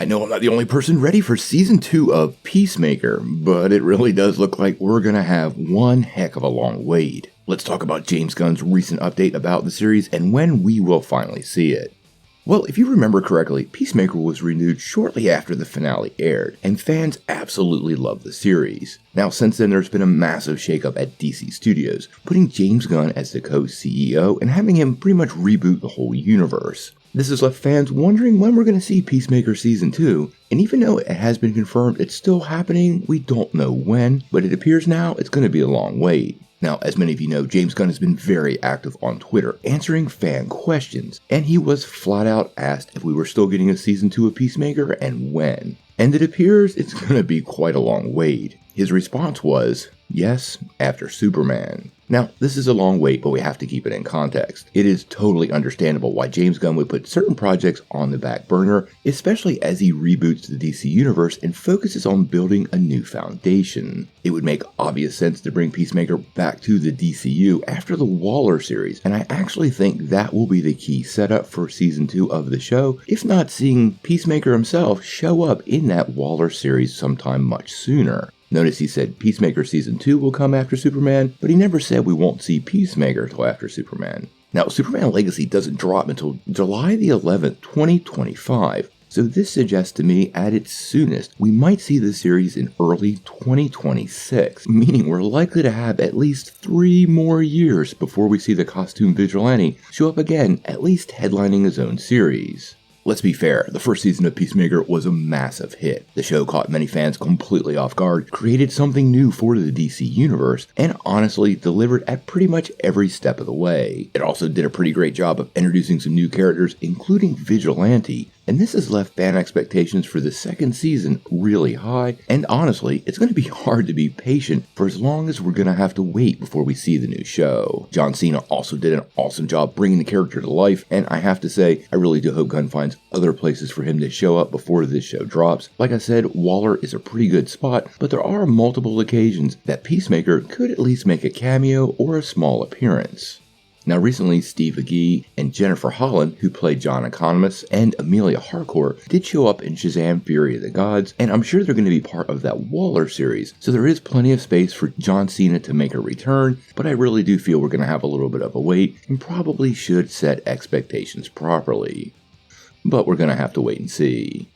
I know I'm not the only person ready for Season 2 of Peacemaker, but it really does look like we're gonna have one heck of a long wait. Let's talk about James Gunn's recent update about the series and when we will finally see it. Well, if you remember correctly, Peacemaker was renewed shortly after the finale aired, and fans absolutely loved the series. Now, since then, there's been a massive shakeup at DC Studios, putting James Gunn as the co-CEO and having him pretty much reboot the whole universe. This has left fans wondering when we're going to see Peacemaker Season 2, and even though it has been confirmed it's still happening, we don't know when, but it appears now it's going to be a long wait. Now, as many of you know, James Gunn has been very active on Twitter, answering fan questions, and he was flat out asked if we were still getting a Season 2 of Peacemaker and when. And it appears it's going to be quite a long wait. His response was, yes, after Superman. Now, this is a long wait, but we have to keep it in context. It is totally understandable why James Gunn would put certain projects on the back burner, especially as he reboots the DC Universe and focuses on building a new foundation. It would make obvious sense to bring Peacemaker back to the DCU after the Waller series, and I actually think that will be the key setup for Season 2 of the show, if not seeing Peacemaker himself show up in that Waller series sometime much sooner. Notice he said Peacemaker Season 2 will come after Superman, but he never said we won't see Peacemaker till after Superman. Now, Superman Legacy doesn't drop until July the 11th, 2025, so this suggests to me at its soonest we might see the series in early 2026, meaning we're likely to have at least 3 more years before we see the costume vigilante show up again, at least headlining his own series. Let's be fair, the first season of Peacemaker was a massive hit. The show caught many fans completely off guard, created something new for the DC Universe, and honestly delivered at pretty much every step of the way. It also did a pretty great job of introducing some new characters, including Vigilante, and this has left fan expectations for the second season really high, and honestly, it's going to be hard to be patient for as long as we're going to have to wait before we see the new show. John Cena also did an awesome job bringing the character to life, and I have to say, I really do hope Gunn finds other places for him to show up before this show drops. Like I said, Waller is a pretty good spot, but there are multiple occasions that Peacemaker could at least make a cameo or a small appearance. Now recently, Steve Agee and Jennifer Holland, who played John Economist, and Amelia Harcourt did show up in Shazam! Fury of the Gods, and I'm sure they're going to be part of that Waller series, so there is plenty of space for John Cena to make a return, but I really do feel we're going to have a little bit of a wait, and probably should set expectations properly. But we're going to have to wait and see.